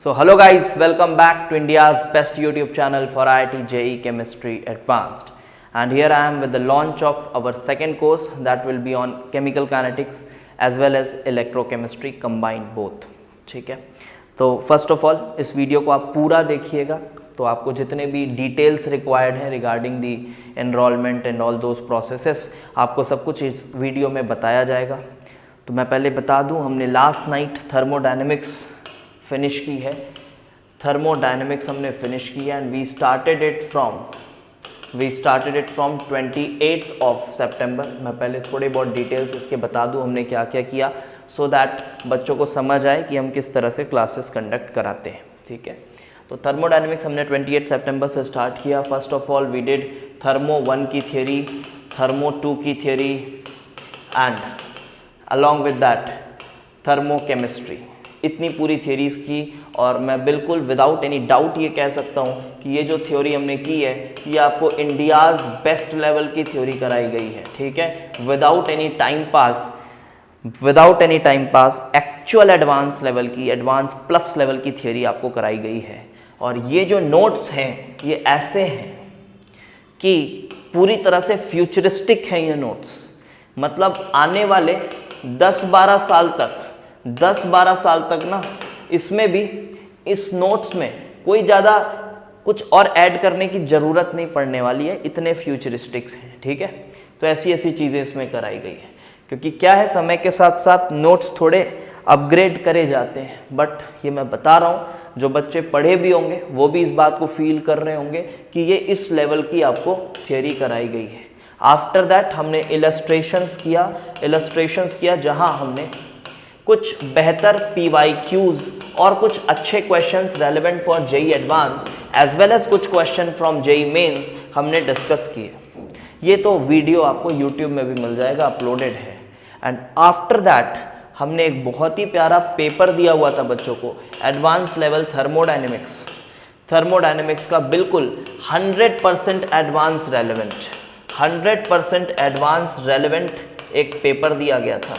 So hello guys, welcome back to India's best YouTube channel for IIT JEE Chemistry Advanced. And here I am with the launch of our second course that will be on chemical kinetics as well as electrochemistry combined both. ठीक है, तो first of all इस video को आप पूरा देखिएगा तो आपको जितने भी डिटेल्स रिक्वायर्ड हैं regarding the enrolment and all those processes आपको सब कुछ इस वीडियो में बताया जाएगा। तो मैं पहले बता दूं, हमने लास्ट नाइट थर्मोडायनेमिक्स फिनिश की है, थर्मोडायनेमिक्स हमने फिनिश की है and we started it from 28th of September. मैं पहले थोड़े बहुत डिटेल्स इसके बता दूं हमने क्या क्या किया सो दैट बच्चों को समझ आए कि हम किस तरह से क्लासेस कंडक्ट कराते हैं। ठीक है, तो थर्मोडायनेमिक्स हमने 28 सितंबर से स्टार्ट किया। First of all we did thermo 1 की थियोरी, थर्मो 2 की theory and along with that thermochemistry. इतनी पूरी थियोरीज की और मैं बिल्कुल विदाउट एनी डाउट ये कह सकता हूँ कि ये जो थ्योरी हमने की है ये आपको इंडियाज़ बेस्ट लेवल की थ्योरी कराई गई है। ठीक है, without any time pass actual advance level की, एडवांस प्लस लेवल की थ्योरी आपको कराई गई है। और ये जो नोट्स हैं ये ऐसे हैं कि पूरी तरह से फ्यूचरिस्टिक हैं ये नोट्स, मतलब आने वाले 10-12 साल तक ना इसमें भी इस नोट्स में कोई ज़्यादा कुछ और ऐड करने की ज़रूरत नहीं पड़ने वाली है, इतने फ्यूचरिस्टिक्स हैं। ठीक है, तो ऐसी चीज़ें इसमें कराई गई है क्योंकि क्या है, समय के साथ साथ नोट्स थोड़े अपग्रेड करे जाते हैं। बट ये मैं बता रहा हूँ, जो बच्चे पढ़े भी होंगे वो भी इस बात को फील कर रहे होंगे कि ये इस लेवल की आपको थियोरी कराई गई है। आफ्टर दैट हमने इलस्ट्रेशंस किया जहाँ हमने कुछ बेहतर PYQs और कुछ अच्छे questions relevant for JEE advance as well as कुछ क्वेश्चन फ्रॉम JEE मेंस हमने डिस्कस किए। ये तो वीडियो आपको YouTube में भी मिल जाएगा, अपलोडेड है। एंड आफ्टर दैट हमने एक बहुत ही प्यारा पेपर दिया हुआ था बच्चों को, एडवांस लेवल थर्मोडायनेमिक्स का बिल्कुल 100% एडवांस रेलेवेंट एक पेपर दिया गया था।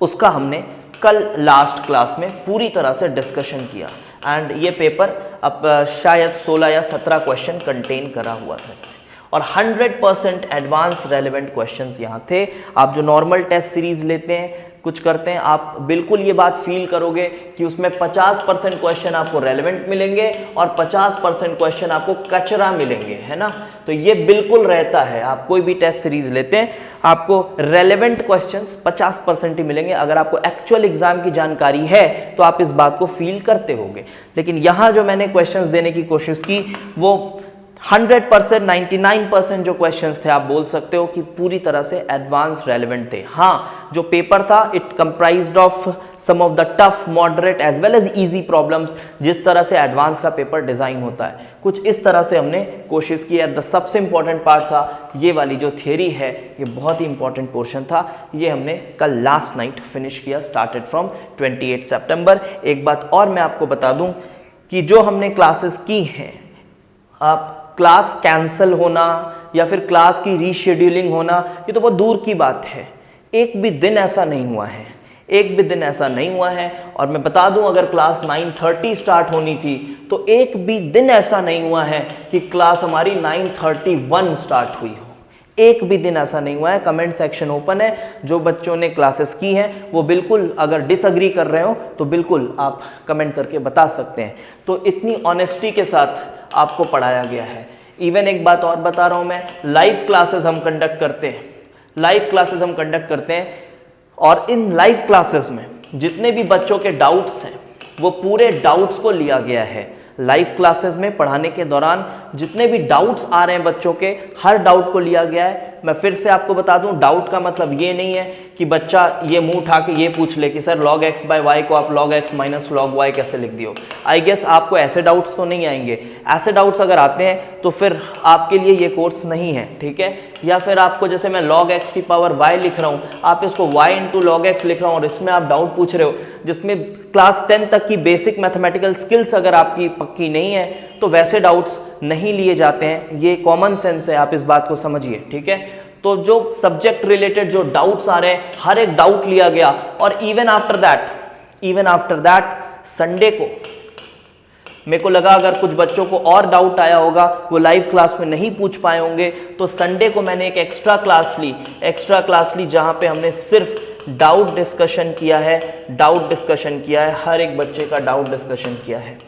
उसका हमने कल लास्ट क्लास में पूरी तरह से डिस्कशन किया एंड ये पेपर अब शायद 16 या 17 क्वेश्चन कंटेन करा हुआ था इसमें और 100% एडवांस रेलेवेंट क्वेश्चंस यहाँ थे। आप जो नॉर्मल टेस्ट सीरीज लेते हैं, कुछ करते हैं, आप बिल्कुल ये बात फील करोगे कि उसमें 50% क्वेश्चन आपको रेलेवेंट मिलेंगे और 50% क्वेश्चन आपको कचरा मिलेंगे, है ना। तो ये बिल्कुल रहता है, आप कोई भी टेस्ट सीरीज लेते हैं आपको रेलेवेंट क्वेश्चंस 50% ही मिलेंगे। अगर आपको एक्चुअल एग्जाम की जानकारी है तो आप इस बात को फील करते होंगे। लेकिन यहाँ जो मैंने क्वेश्चंस देने की कोशिश की वो 100%, 99% जो क्वेश्चंस थे आप बोल सकते हो कि पूरी तरह से एडवांस रेलेवेंट थे। हाँ, जो पेपर था it comprised of some of the tough, moderate as well as easy problems. जिस तरह से एडवांस का पेपर डिजाइन होता है कुछ इस तरह से हमने कोशिश की है। द सबसे इंपॉर्टेंट पार्ट था ये वाली जो थियोरी है, ये बहुत ही इंपॉर्टेंट पोर्शन था। ये हमने कल लास्ट नाइट फिनिश किया, स्टार्टेड फ्रॉम 28 सितंबर। एक बात और मैं आपको बता दूं कि जो हमने क्लासेस की हैं, आप क्लास कैंसिल होना या फिर क्लास की रीशेड्यूलिंग होना ये तो बहुत दूर की बात है। एक भी दिन ऐसा नहीं हुआ है और मैं बता दूं, अगर क्लास 9:30 स्टार्ट होनी थी तो एक भी दिन ऐसा नहीं हुआ है कि क्लास हमारी 9:31 स्टार्ट हुई हो। एक भी दिन ऐसा नहीं हुआ है। कमेंट सेक्शन ओपन है, जो बच्चों ने क्लासेस की हैं वो बिल्कुल अगर डिसअग्री कर रहे हो तो बिल्कुल आप कमेंट करके बता सकते हैं। तो इतनी ऑनेस्टी के साथ आपको पढ़ाया गया है। इवन एक बात और बता रहा हूं मैं, लाइव क्लासेस हम कंडक्ट करते हैं और इन लाइव क्लासेस में जितने भी बच्चों के डाउट्स हैं वो पूरे डाउट्स को लिया गया है। लाइव क्लासेस में पढ़ाने के दौरान जितने भी डाउट्स आ रहे हैं बच्चों के, हर डाउट को लिया गया है। मैं फिर से आपको बता दूं, डाउट का मतलब ये नहीं है कि बच्चा ये मुंह उठा के ये पूछ ले कि sir log x by y को आप log x minus log y कैसे लिख दियो। आई गेस आपको ऐसे डाउट्स तो नहीं आएंगे। ऐसे डाउट्स अगर आते हैं तो फिर आपके लिए ये कोर्स नहीं है। ठीक है, या फिर आपको जैसे मैं log x की पावर y लिख रहा हूँ, आप इसको y into log x लिख रहा हूँ और इसमें आप डाउट पूछ रहे हो, जिसमें क्लास 10 तक की बेसिक मैथमेटिकल स्किल्स अगर आपकी पक्की नहीं है तो वैसे डाउट्स नहीं लिए जाते हैं। ये कॉमन सेंस है, आप इस बात को समझिए। ठीक है, तो जो सब्जेक्ट रिलेटेड जो डाउट्स आ रहे हैं हर एक डाउट लिया गया और इवन आफ्टर दैट संडे को मेरे को लगा अगर कुछ बच्चों को और डाउट आया होगा, वो लाइव क्लास में नहीं पूछ पाए होंगे, तो संडे को मैंने एक एक्स्ट्रा क्लास ली जहां पे हमने सिर्फ डाउट डिस्कशन किया है, हर एक बच्चे का डाउट डिस्कशन किया है।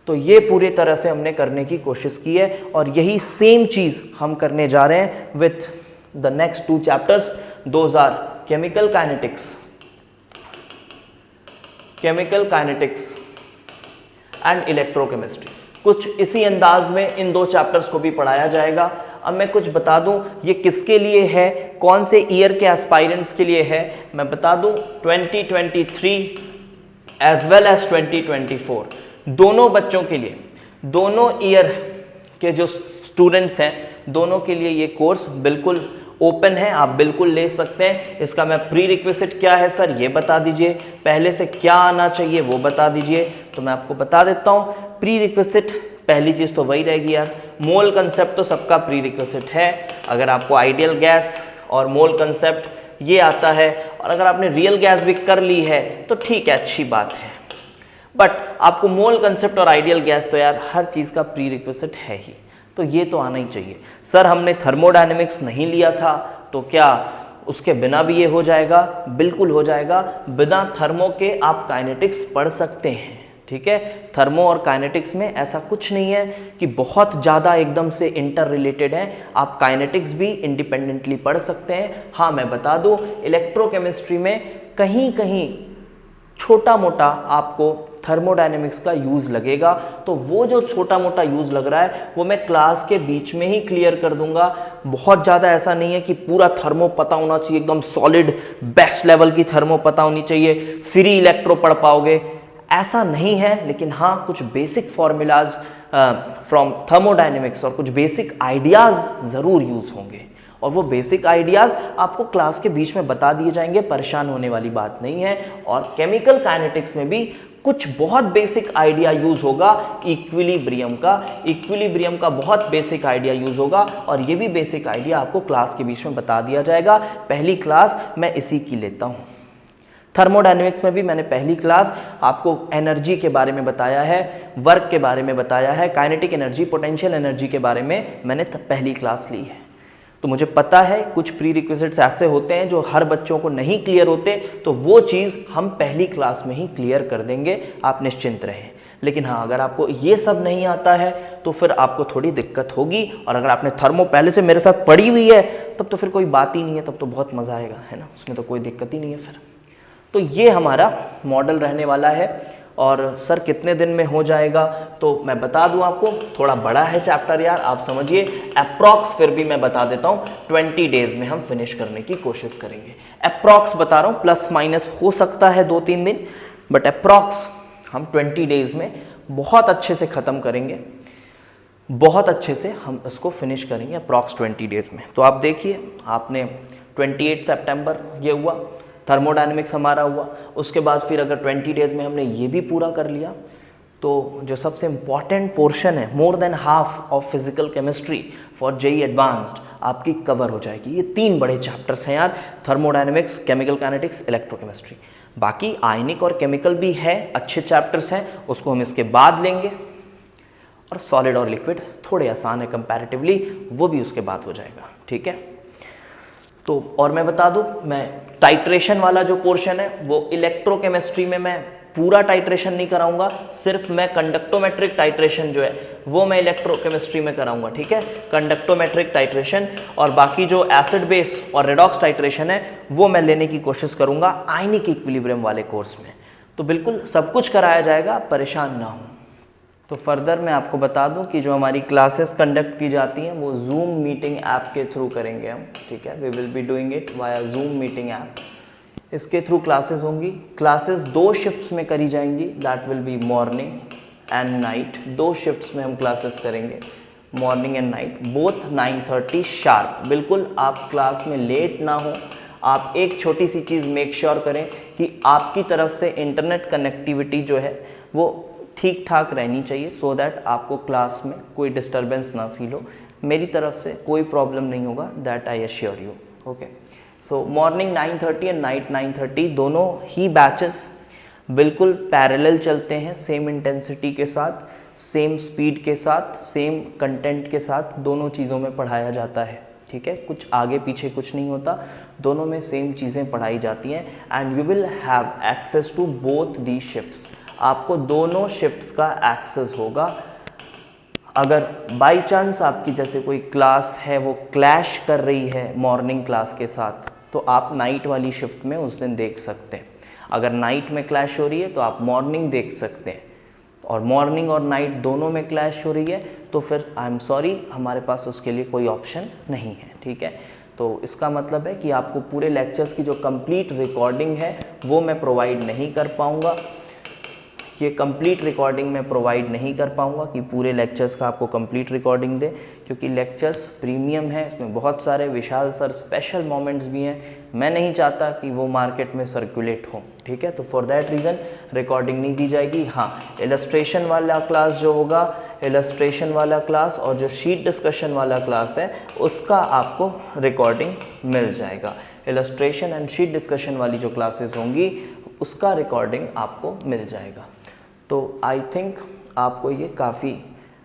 तो ये पूरी तरह से हमने करने की कोशिश की है और यही सेम चीज हम करने जा रहे हैं with the next 2 chapters. Those are chemical kinetics and electrochemistry. कुछ इसी अंदाज में इन 2 चैप्टर्स को भी पढ़ाया जाएगा। अब मैं कुछ बता दूं ये किसके लिए है, कौन से ईयर के एस्पायरेंट्स के लिए है, मैं बता दूं 2023 एज वेल एज 2024 दोनों बच्चों के लिए, दोनों ईयर के जो स्टूडेंट्स हैं दोनों के लिए ये कोर्स बिल्कुल ओपन है, आप बिल्कुल ले सकते हैं। इसका मैं प्री रिक्विजिट क्या है सर ये बता दीजिए, पहले से क्या आना चाहिए वो बता दीजिए। तो मैं आपको बता देता हूँ प्री रिक्विजिट, पहली चीज़ तो वही रहेगी यार, मोल कंसेप्ट तो सबका प्री रिक्विजिट है। अगर आपको आइडियल गैस और मोल कंसेप्ट ये आता है और अगर आपने रियल गैस भी कर ली है तो ठीक है, अच्छी बात है, बट आपको मोल कंसेप्ट और आइडियल गैस तो यार हर चीज़ का प्री रिक्विजिट है ही, तो ये तो आना ही चाहिए। सर हमने थर्मोडायनेमिक्स नहीं लिया था तो क्या उसके बिना भी ये हो जाएगा? बिल्कुल हो जाएगा, बिना थर्मो के आप काइनेटिक्स पढ़ सकते हैं, ठीक है। थर्मो और काइनेटिक्स में ऐसा कुछ नहीं है कि बहुत ज़्यादा एकदम से इंटर रिलेटेड है, आप काइनेटिक्स भी इंडिपेंडेंटली पढ़ सकते हैं। हाँ मैं बता दूँ इलेक्ट्रोकेमिस्ट्री में कहीं कहीं छोटा मोटा आपको थर्मोडायनेमिक्स का यूज़ लगेगा, तो वो जो छोटा मोटा यूज़ लग रहा है वो मैं क्लास के बीच में ही क्लियर कर दूंगा। बहुत ज़्यादा ऐसा नहीं है कि पूरा थर्मो पता होना चाहिए, एकदम सॉलिड बेस्ट लेवल की थर्मो पता होनी चाहिए, फ्री इलेक्ट्रो पढ़ पाओगे, ऐसा नहीं है। लेकिन हाँ कुछ बेसिक फॉर्मूलाज फ्रॉम थर्मोडायनेमिक्स और कुछ बेसिक आइडियाज़ ज़रूर यूज़ होंगे और वो बेसिक आइडियाज़ आपको क्लास के बीच में बता दिए जाएंगे, परेशान होने वाली बात नहीं है। और केमिकल काइनेटिक्स में भी कुछ बहुत बेसिक आइडिया यूज़ होगा इक्विलिब्रियम का बहुत बेसिक आइडिया यूज़ होगा और ये भी बेसिक आइडिया आपको क्लास के बीच में बता दिया जाएगा। पहली क्लास मैं इसी की लेता हूँ। थर्मोडायनेमिक्स में भी मैंने पहली क्लास आपको एनर्जी के बारे में बताया है, वर्क के बारे में बताया है, काइनेटिक एनर्जी, पोटेंशियल एनर्जी के बारे में मैंने पहली क्लास ली है। तो मुझे पता है कुछ प्री रिक्विजिट्स ऐसे होते हैं जो हर बच्चों को नहीं क्लियर होते, तो वो चीज़ हम पहली क्लास में ही क्लियर कर देंगे, आप निश्चिंत रहें। लेकिन हाँ अगर आपको ये सब नहीं आता है तो फिर आपको थोड़ी दिक्कत होगी, और अगर आपने थर्मो पहले से मेरे साथ पढ़ी हुई है तब तो फिर कोई बात ही नहीं है, तब तो बहुत मज़ा आएगा, है ना, उसमें तो कोई दिक्कत ही नहीं है फिर। तो ये हमारा मॉडल रहने वाला है। और सर कितने दिन में हो जाएगा, तो मैं बता दूं आपको, थोड़ा बड़ा है चैप्टर यार, आप समझिए अप्रॉक्स, फिर भी मैं बता देता हूं 20 डेज में हम फिनिश करने की कोशिश करेंगे। अप्रॉक्स बता रहा हूं, प्लस माइनस हो सकता है 2-3 दिन, बट अप्रॉक्स हम 20 डेज में बहुत अच्छे से ख़त्म करेंगे, बहुत अच्छे से हम इसको फिनिश करेंगे अप्रॉक्स 20 डेज में। तो आप देखिए, आपने 28 सितंबर ये हुआ, थर्मोडायनेमिक्स हमारा हुआ, उसके बाद फिर अगर 20 डेज में हमने ये भी पूरा कर लिया तो जो सबसे इम्पॉर्टेंट पोर्शन है, more than half of physical chemistry for JEE advanced आपकी कवर हो जाएगी। ये 3 बड़े चैप्टर्स हैं यार, थर्मोडायनेमिक्स, केमिकल काइनेटिक्स, इलेक्ट्रोकेमिस्ट्री। बाकी आयनिक और केमिकल भी है, अच्छे चैप्टर्स हैं, उसको हम इसके बाद लेंगे। और सॉलिड और लिक्विड थोड़े आसान है कंपैरेटिवली, वो भी उसके बाद हो जाएगा, ठीक है। तो और मैं बता दूं, मैं टाइट्रेशन वाला जो पोर्शन है वो इलेक्ट्रोकेमिस्ट्री में मैं पूरा टाइट्रेशन नहीं कराऊंगा, सिर्फ मैं कंडक्टोमेट्रिक टाइट्रेशन जो है वो मैं इलेक्ट्रोकेमिस्ट्री में कराऊंगा, ठीक है, कंडक्टोमेट्रिक टाइट्रेशन। और बाकी जो एसिड बेस और रेडॉक्स टाइट्रेशन है वो मैं लेने की कोशिश करूंगा आयनिक इक्विलिब्रियम वाले कोर्स में। तो बिल्कुल सब कुछ कराया जाएगा, परेशान ना हो। तो फर्दर मैं आपको बता दूं कि जो हमारी क्लासेस कंडक्ट की जाती हैं वो जूम मीटिंग ऐप के थ्रू करेंगे हम, ठीक है, we will be doing it via Zoom meeting app. इसके थ्रू क्लासेस होंगी, क्लासेस 2 शिफ्ट्स में करी जाएंगी, that will be morning and night. 2 shifts में हम क्लासेस करेंगे, morning and night, both 9:30 sharp. बिल्कुल आप क्लास में लेट ना हो। आप एक छोटी सी चीज़ मेक श्योर करें कि आपकी तरफ से इंटरनेट कनेक्टिविटी जो है वो ठीक ठाक रहनी चाहिए, सो दैट आपको क्लास में कोई डिस्टरबेंस ना फील हो। मेरी तरफ से कोई प्रॉब्लम नहीं होगा, that I assure you, okay. So morning 9:30 and night 9:30 दोनों ही बैचेस बिल्कुल पैरेलल चलते हैं, सेम इंटेंसिटी के साथ, सेम स्पीड के साथ, सेम कंटेंट के साथ, दोनों चीज़ों में पढ़ाया जाता है। ठीक है, कुछ आगे पीछे कुछ नहीं होता, दोनों में सेम चीज़ें पढ़ाई जाती हैं। And you will have access to both the shifts, आपको दोनों शिफ्ट्स का एक्सेस होगा। अगर बाय चांस आपकी जैसे कोई क्लास है वो क्लैश कर रही है मॉर्निंग क्लास के साथ, तो आप नाइट वाली शिफ्ट में उस दिन देख सकते हैं। अगर नाइट में क्लैश हो रही है तो आप मॉर्निंग देख सकते हैं, और मॉर्निंग और नाइट दोनों में क्लैश हो रही है तो फिर आई एम सॉरी, हमारे पास उसके लिए कोई ऑप्शन नहीं है। ठीक है, तो इसका मतलब है कि आपको पूरे लेक्चर्स की जो कंप्लीट रिकॉर्डिंग है वो मैं प्रोवाइड नहीं कर पाऊँगा। ये कंप्लीट रिकॉर्डिंग मैं प्रोवाइड नहीं कर पाऊँगा कि पूरे लेक्चर्स का आपको कंप्लीट रिकॉर्डिंग दे, क्योंकि लेक्चर्स प्रीमियम है, इसमें बहुत सारे विशाल सर स्पेशल मोमेंट्स भी हैं, मैं नहीं चाहता कि वो मार्केट में सर्कुलेट हो। ठीक है, तो फॉर दैट रीज़न रिकॉर्डिंग नहीं दी जाएगी। हाँ, इलस्ट्रेशन वाला क्लास जो होगा, इलस्ट्रेशन वाला क्लास और जो शीट डिस्कशन वाला क्लास है उसका आपको रिकॉर्डिंग मिल जाएगा। इलस्ट्रेशन एंड शीट डिस्कशन वाली जो क्लासेस होंगी उसका रिकॉर्डिंग आपको मिल जाएगा। तो आई थिंक आपको ये काफ़ी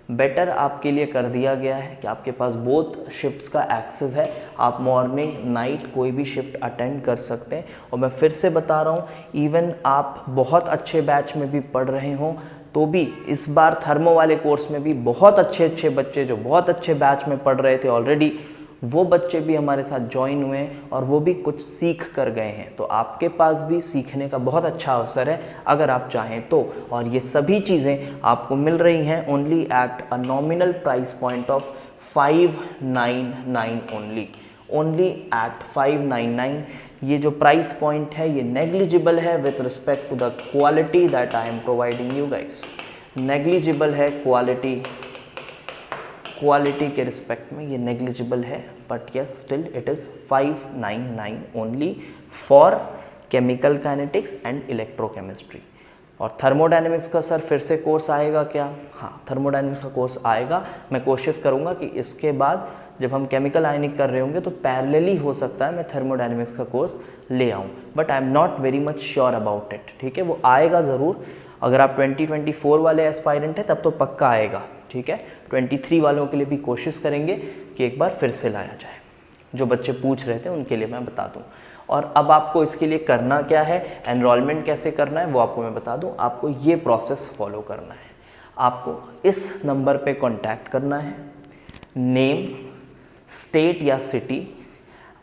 बेटर आपके लिए कर दिया गया है कि आपके पास बोथ शिफ्ट्स का एक्सेस है, आप मॉर्निंग नाइट कोई भी शिफ्ट अटेंड कर सकते हैं। और मैं फिर से बता रहा हूँ, इवन आप बहुत अच्छे बैच में भी पढ़ रहे हों तो भी इस बार थर्मो वाले कोर्स में भी बहुत अच्छे बच्चे जो बहुत अच्छे बैच में पढ़ रहे थे ऑलरेडी, वो बच्चे भी हमारे साथ ज्वाइन हुए हैं और वो भी कुछ सीख कर गए हैं। तो आपके पास भी सीखने का बहुत अच्छा अवसर है अगर आप चाहें तो। और ये सभी चीज़ें आपको मिल रही हैं only at a nominal price point of 599 only at 599। ये जो प्राइस पॉइंट है ये नेग्लिजिबल है with respect to the quality that I am providing you guys. Negligible है क्वालिटी के रिस्पेक्ट में ये नेग्लिजिबल है, but yes still it is 599 only for chemical kinetics and electrochemistry. और थर्मोडायनेमिक्स का सर फिर से कोर्स आएगा क्या? हाँ, थर्मोडायनेमिक्स का कोर्स आएगा। मैं कोशिश करूँगा कि इसके बाद जब हम केमिकल आयनिक कर रहे होंगे तो पैरेलली हो सकता है मैं थर्मोडायनेमिक्स का कोर्स ले आऊँ, but I am not very much sure about it. ठीक है, वो आएगा ज़रूर। अगर आप 2024 वाले एस्पायरेंट हैं तब तो पक्का आएगा। ठीक है, 23 वालों के लिए भी कोशिश करेंगे कि एक बार फिर से लाया जाए। जो बच्चे पूछ रहे थे उनके लिए मैं बता दूं। और अब आपको इसके लिए करना क्या है, एनरोलमेंट कैसे करना है वो आपको मैं बता दूं। आपको ये प्रोसेस फॉलो करना है। आपको इस नंबर पे कांटेक्ट करना है, नेम, स्टेट या सिटी,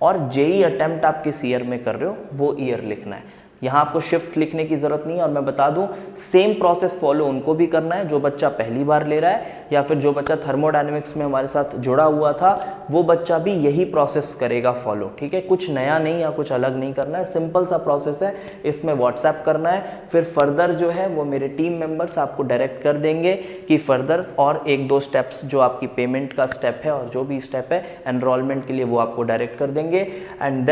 और जेई अटेम्प्ट आप किस ईयर में कर रहे हो वो ईयर लिखना है। यहाँ आपको शिफ्ट लिखने की ज़रूरत नहीं है। और मैं बता दूं, सेम प्रोसेस फॉलो उनको भी करना है जो बच्चा पहली बार ले रहा है, या फिर जो बच्चा थर्मोडायनेमिक्स में हमारे साथ जुड़ा हुआ था वो बच्चा भी यही प्रोसेस करेगा फॉलो। ठीक है, कुछ नया नहीं या कुछ अलग नहीं करना है, सिंपल सा प्रोसेस है। इसमें व्हाट्सएप करना है, फिर फर्दर जो है वो मेरे टीम मेंबर्स आपको डायरेक्ट कर देंगे कि फर्दर और 1-2 स्टेप्स जो आपकी पेमेंट का स्टेप है और जो भी स्टेप है एनरोलमेंट के लिए वो आपको डायरेक्ट कर देंगे। एंड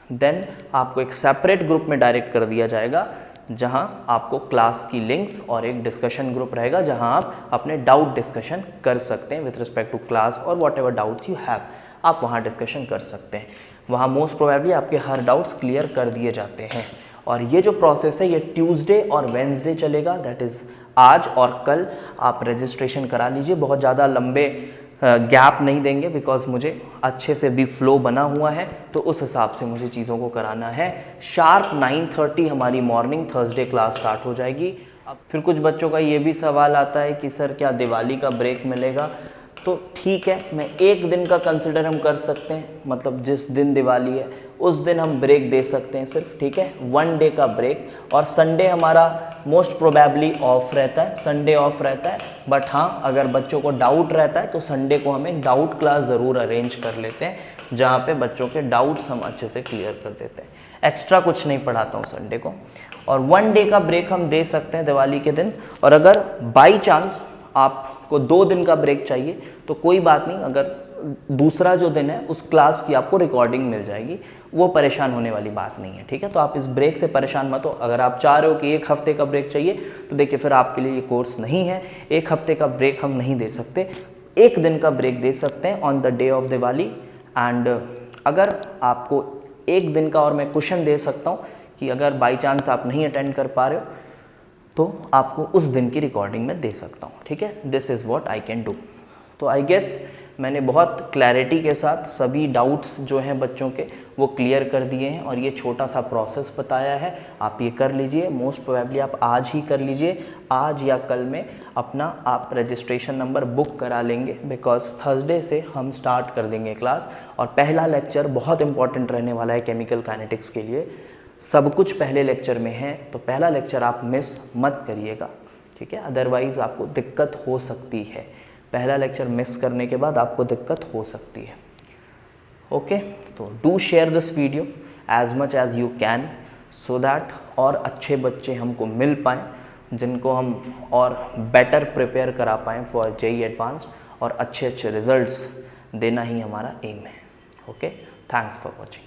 देन आपको एक सेपरेट ग्रुप में डायरेक्ट कर दिया जाएगा जहां आपको क्लास की लिंक्स और एक डिस्कशन ग्रुप रहेगा जहां आप अपने डाउट डिस्कशन कर सकते हैं विथ रिस्पेक्ट टू क्लास, और what ever doubts you have आप वहां डिस्कशन कर सकते हैं। वहां मोस्ट प्रोबेबली आपके हर डाउट्स क्लियर कर दिए जाते हैं। और ये जो प्रोसेस है ये ट्यूसडे और वेंसडे चलेगा, दैट इज़ आज और कल आप रजिस्ट्रेशन करा लीजिए। बहुत ज़्यादा लंबे गैप नहीं देंगे बिकॉज मुझे अच्छे से भी फ्लो बना हुआ है, तो उस हिसाब से मुझे चीज़ों को कराना है। शार्प 9:30 हमारी मॉर्निंग थर्सडे क्लास स्टार्ट हो जाएगी। अब फिर कुछ बच्चों का ये भी सवाल आता है कि सर क्या दिवाली का ब्रेक मिलेगा? तो ठीक है, मैं एक दिन का कंसिडर हम कर सकते हैं, मतलब जिस दिन दिवाली है उस दिन हम ब्रेक दे सकते हैं सिर्फ। ठीक है, 1 डे का ब्रेक। और संडे हमारा मोस्ट प्रोबेबली ऑफ रहता है, संडे ऑफ रहता है। बट हाँ, अगर बच्चों को डाउट रहता है तो संडे को हम एक डाउट क्लास ज़रूर अरेंज कर लेते हैं जहाँ पे बच्चों के डाउट्स हम अच्छे से क्लियर कर देते हैं। एक्स्ट्रा कुछ नहीं पढ़ाता हूँ संडे को। और 1 डे का ब्रेक हम दे सकते हैं दिवाली के दिन। और अगर बाई चांस आपको 2 दिन का ब्रेक चाहिए तो कोई बात नहीं, अगर दूसरा जो दिन है उस क्लास की आपको रिकॉर्डिंग मिल जाएगी, वो परेशान होने वाली बात नहीं है। ठीक है, तो आप इस ब्रेक से परेशान मत हो। अगर आप चाह रहे हो कि 1 हफ्ते का ब्रेक चाहिए तो देखिए फिर आपके लिए ये कोर्स नहीं है। 1 हफ्ते का ब्रेक हम नहीं दे सकते, 1 दिन का ब्रेक दे सकते हैं on the day of Diwali. And अगर आपको 1 दिन का और मैं क्वेश्चन दे सकता हूँ कि अगर बाई चांस आप नहीं अटेंड कर पा रहे हो तो आपको उस दिन की रिकॉर्डिंग में दे सकता हूँ, ठीक है। This is what I can do. तो आई गेस मैंने बहुत क्लैरिटी के साथ सभी डाउट्स जो हैं बच्चों के वो क्लियर कर दिए हैं और ये छोटा सा प्रोसेस बताया है, आप ये कर लीजिए। मोस्ट प्रोबेबली आप आज ही कर लीजिए, आज या कल में अपना आप रजिस्ट्रेशन नंबर बुक करा लेंगे, बिकॉज थर्सडे से हम स्टार्ट कर देंगे क्लास। और पहला लेक्चर बहुत इंपॉर्टेंट रहने वाला है केमिकल काइनेटिक्स के लिए, सब कुछ पहले लेक्चर में है, तो पहला लेक्चर आप मिस मत करिएगा, ठीक है। अदरवाइज़ आपको दिक्कत हो सकती है, पहला लेक्चर मिस करने के बाद आपको दिक्कत हो सकती है। ओके, तो do share this video as much as you can, so that और अच्छे बच्चे हमको मिल पाएँ जिनको हम और बेटर प्रिपेयर करा पाएँ फॉर जेईई एडवांस्ड, और अच्छे अच्छे रिजल्ट्स देना ही हमारा एम है। Okay, thanks for watching.